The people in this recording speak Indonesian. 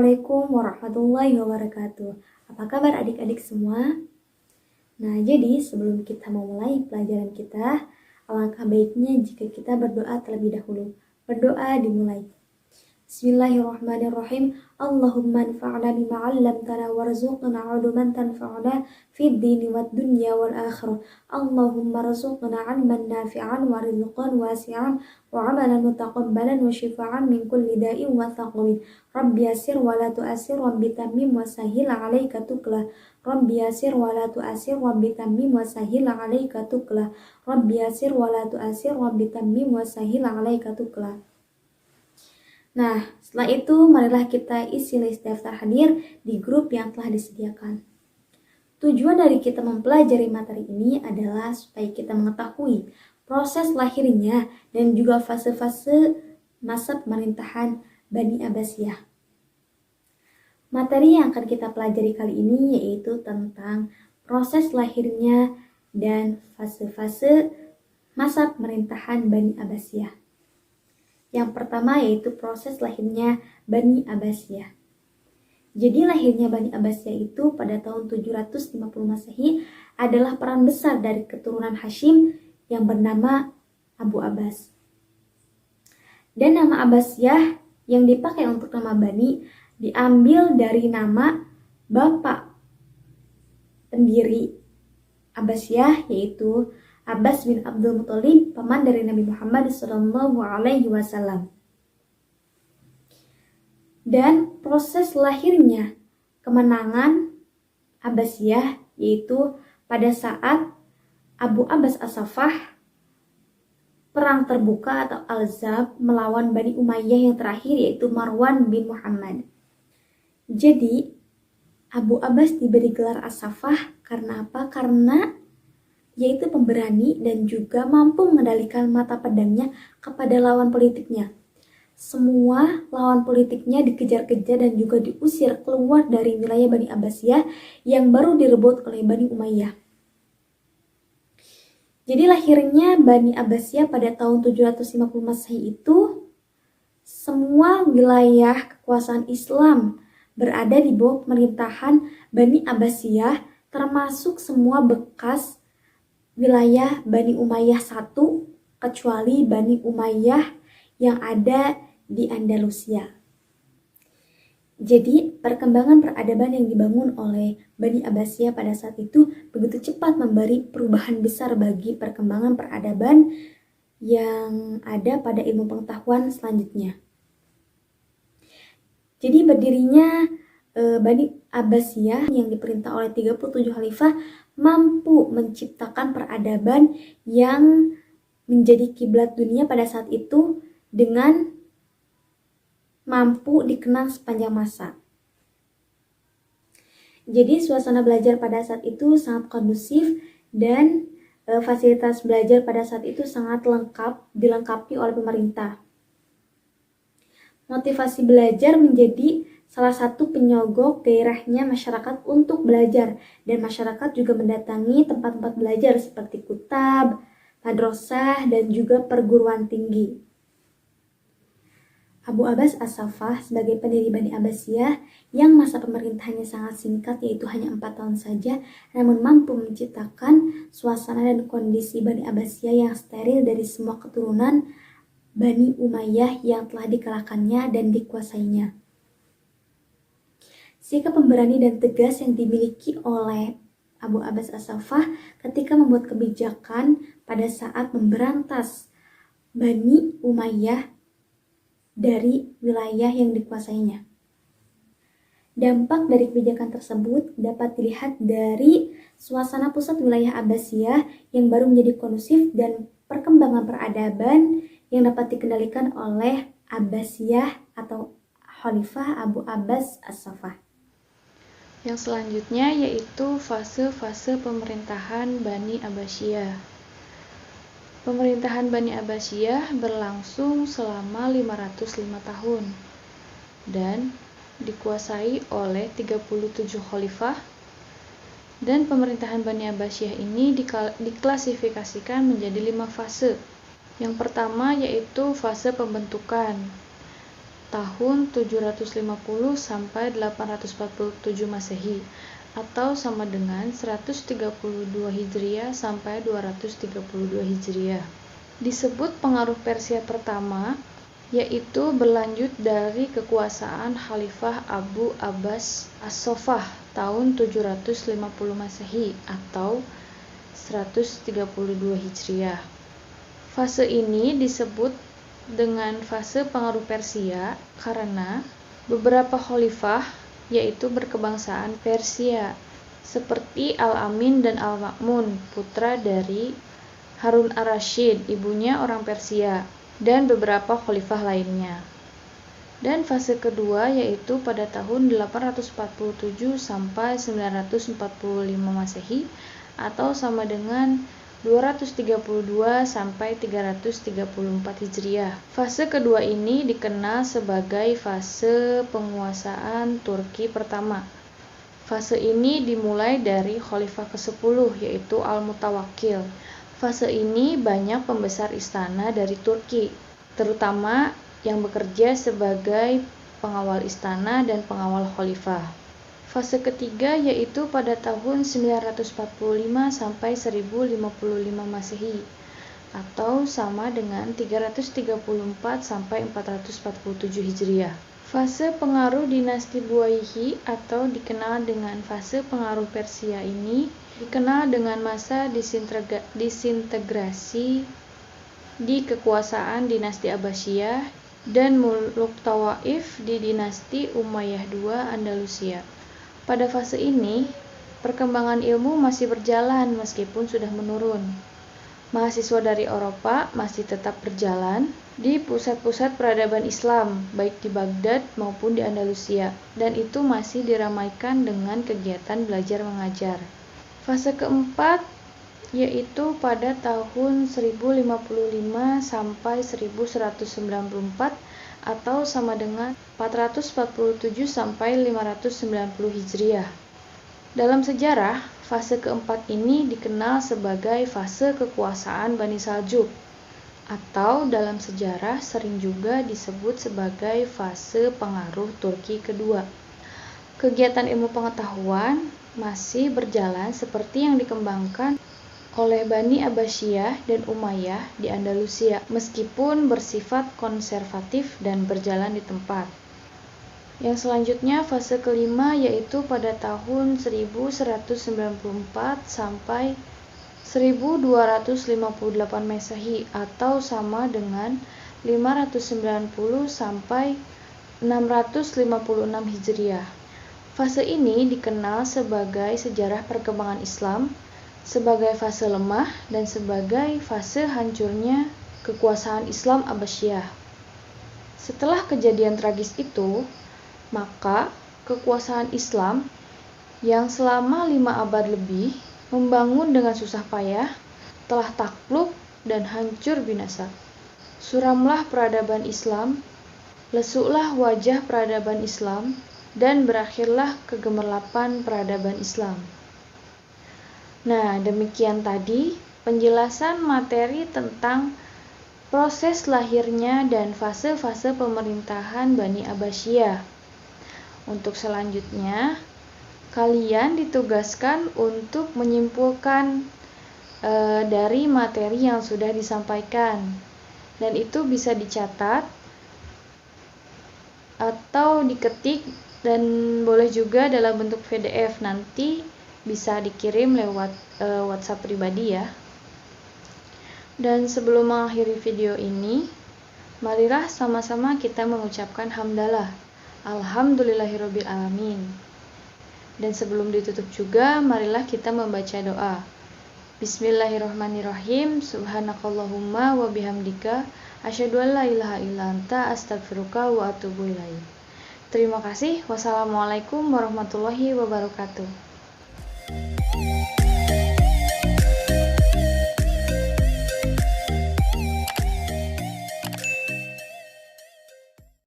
Assalamualaikum warahmatullahi wabarakatuh. Apa kabar adik-adik semua? Nah, jadi sebelum kita memulai pelajaran kita, alangkah baiknya jika kita berdoa terlebih dahulu. Berdoa dimulai. Bismillahirrahmanirrahim. Allahumma anfa'na bima 'allamtana warzuqna 'uluman tanfa'una fid dini wad dunya wal akhirah. Allahumma rzuqna 'ilman nafi'an wa rizqan wasi'an wa 'amalan mutaqabbalan wa shifaan min kulli da'in wa saqamin. Rabbi yassir wa la tu'assir rabbi tammim wa sahhil 'alaika tukla. Rabbi yassir wa la tu'assir rabbi tammim wa sahhil 'alaika tukla. Rabbi yassir wa la tu'assir rabbi tammim wa sahhil 'alaika tukla. Nah, setelah itu marilah kita isi list daftar hadir di grup yang telah disediakan. Tujuan dari kita mempelajari materi ini adalah supaya kita mengetahui proses lahirnya dan juga fase-fase masa pemerintahan Bani Abbasiyah. Materi yang akan kita pelajari kali ini yaitu tentang proses lahirnya dan fase-fase masa pemerintahan Bani Abbasiyah. Yang pertama yaitu proses lahirnya Bani Abbasiyah. Jadi lahirnya Bani Abbasiyah itu pada tahun 750 Masehi adalah peran besar dari keturunan Hashim yang bernama Abu Abbas. Dan nama Abbasiyah yang dipakai untuk nama Bani diambil dari nama bapak pendiri Abbasiyah yaitu Abbas bin Abdul Muthalib, paman dari Nabi Muhammad SAW. Dan proses lahirnya kemenangan Abbasiyah yaitu pada saat Abu Abbas As-Saffah perang terbuka atau Al-Zab melawan Bani Umayyah yang terakhir yaitu Marwan bin Muhammad. Jadi Abu Abbas diberi gelar As-Saffah karena apa? Karena yaitu pemberani dan juga mampu mengendalikan mata pedangnya kepada lawan politiknya. Semua lawan politiknya dikejar-kejar dan juga diusir keluar dari wilayah Bani Abbasiyah yang baru direbut oleh Bani Umayyah. Jadi lahirnya Bani Abbasiyah pada tahun 750 Masehi itu semua wilayah kekuasaan Islam berada di bawah pemerintahan Bani Abbasiyah termasuk semua bekas wilayah Bani Umayyah I kecuali Bani Umayyah yang ada di Andalusia. Jadi perkembangan peradaban yang dibangun oleh Bani Abbasiyah pada saat itu begitu cepat memberi perubahan besar bagi perkembangan peradaban yang ada pada ilmu pengetahuan selanjutnya. Jadi berdirinya Bani Abbasiyah yang diperintah oleh 37 khalifah mampu menciptakan peradaban yang menjadi kiblat dunia pada saat itu dengan mampu dikenang sepanjang masa. Jadi suasana belajar pada saat itu sangat kondusif dan fasilitas belajar pada saat itu sangat lengkap, dilengkapi oleh pemerintah. Motivasi belajar menjadi salah satu penyogok gairahnya masyarakat untuk belajar dan masyarakat juga mendatangi tempat-tempat belajar seperti kutab, madrasah, dan juga perguruan tinggi. Abu Abbas As-Saffah sebagai pendiri Bani Abbasiyah yang masa pemerintahannya sangat singkat yaitu hanya 4 tahun saja namun mampu menciptakan suasana dan kondisi Bani Abbasiyah yang steril dari semua keturunan Bani Umayyah yang telah dikalahkannya dan dikuasainya. Sikap pemberani dan tegas yang dimiliki oleh Abu Abbas As-Saffah ketika membuat kebijakan pada saat memberantas Bani Umayyah dari wilayah yang dikuasainya. Dampak dari kebijakan tersebut dapat dilihat dari suasana pusat wilayah Abbasiyah yang baru menjadi kondusif dan perkembangan peradaban yang dapat dikendalikan oleh Abbasiyah atau Khalifah Abu Abbas As-Saffah. Yang selanjutnya yaitu fase-fase pemerintahan Bani Abbasiyah. Pemerintahan Bani Abbasiyah berlangsung selama 505 tahun dan dikuasai oleh 37 khalifah. Dan pemerintahan Bani Abbasiyah ini diklasifikasikan menjadi 5 fase. Yang pertama yaitu fase pembentukan. tahun 750 sampai 847 Masehi atau sama dengan 132 Hijriah sampai 232 Hijriah. Disebut pengaruh Persia pertama, yaitu berlanjut dari kekuasaan Khalifah Abu Abbas As-Sofah tahun 750 Masehi atau 132 Hijriah. Fase ini disebut dengan fase pengaruh Persia karena beberapa khalifah yaitu berkebangsaan Persia seperti Al-Amin dan Al-Ma'mun, putra dari Harun ar-Rasyid, ibunya orang Persia, dan beberapa khalifah lainnya. Dan fase kedua yaitu pada tahun 847 sampai 945 Masehi atau sama dengan 232 sampai 334 Hijriah. Fase kedua ini dikenal sebagai fase penguasaan Turki pertama. Fase ini dimulai dari Khalifah ke-10 yaitu Al-Mutawakkil. Fase ini banyak pembesar istana dari Turki, terutama yang bekerja sebagai pengawal istana dan pengawal khalifah. Fase ketiga yaitu pada tahun 945 sampai 1055 Masehi atau sama dengan 334 sampai 447 Hijriah. Fase pengaruh dinasti Buwayhi atau dikenal dengan fase pengaruh Persia ini dikenal dengan masa disintegrasi di kekuasaan dinasti Abbasiyah dan Muluk Tawaif di dinasti Umayyah II Andalusia. Pada fase ini, perkembangan ilmu masih berjalan meskipun sudah menurun. Mahasiswa dari Eropa masih tetap berjalan di pusat-pusat peradaban Islam, baik di Baghdad maupun di Andalusia, dan itu masih diramaikan dengan kegiatan belajar mengajar. Fase keempat yaitu pada tahun 1055 sampai 1194 atau sama dengan 447 sampai 590 Hijriah. Dalam sejarah, fase keempat ini dikenal sebagai fase kekuasaan Bani Saljuk atau dalam sejarah sering juga disebut sebagai fase pengaruh Turki kedua. Kegiatan ilmu pengetahuan masih berjalan seperti yang dikembangkan oleh Bani Abbasiyah dan Umayyah di Andalusia, meskipun bersifat konservatif dan berjalan di tempat. Yang selanjutnya fase kelima yaitu pada tahun 1194 sampai 1258 Masehi atau sama dengan 590 sampai 656 Hijriah. Fase ini dikenal sebagai sejarah perkembangan Islam, sebagai fase lemah dan sebagai fase hancurnya kekuasaan Islam Abbasiyah. Setelah kejadian tragis itu, maka kekuasaan Islam yang selama 5 abad lebih membangun dengan susah payah telah takluk dan hancur binasa. Suramlah peradaban Islam, lesuklah wajah peradaban Islam, dan berakhirlah kegemerlapan peradaban Islam. Nah, demikian tadi penjelasan materi tentang proses lahirnya dan fase-fase pemerintahan Bani Abbasiyah. Untuk selanjutnya, kalian ditugaskan untuk menyimpulkan dari materi yang sudah disampaikan. Dan itu bisa dicatat atau diketik dan boleh juga dalam bentuk PDF, nanti bisa dikirim lewat WhatsApp pribadi ya. Dan sebelum mengakhiri video ini, marilah sama-sama kita mengucapkan hamdalah, alhamdulillahirabbil alamin. Dan sebelum ditutup juga, marilah kita membaca doa. Bismillahirrahmanirrahim. Subhanakallahumma wa bihamdika asyhadu an la ilaha illa anta astaghfiruka wa atubu ilaik. Terima kasih. Wassalamualaikum warahmatullahi wabarakatuh.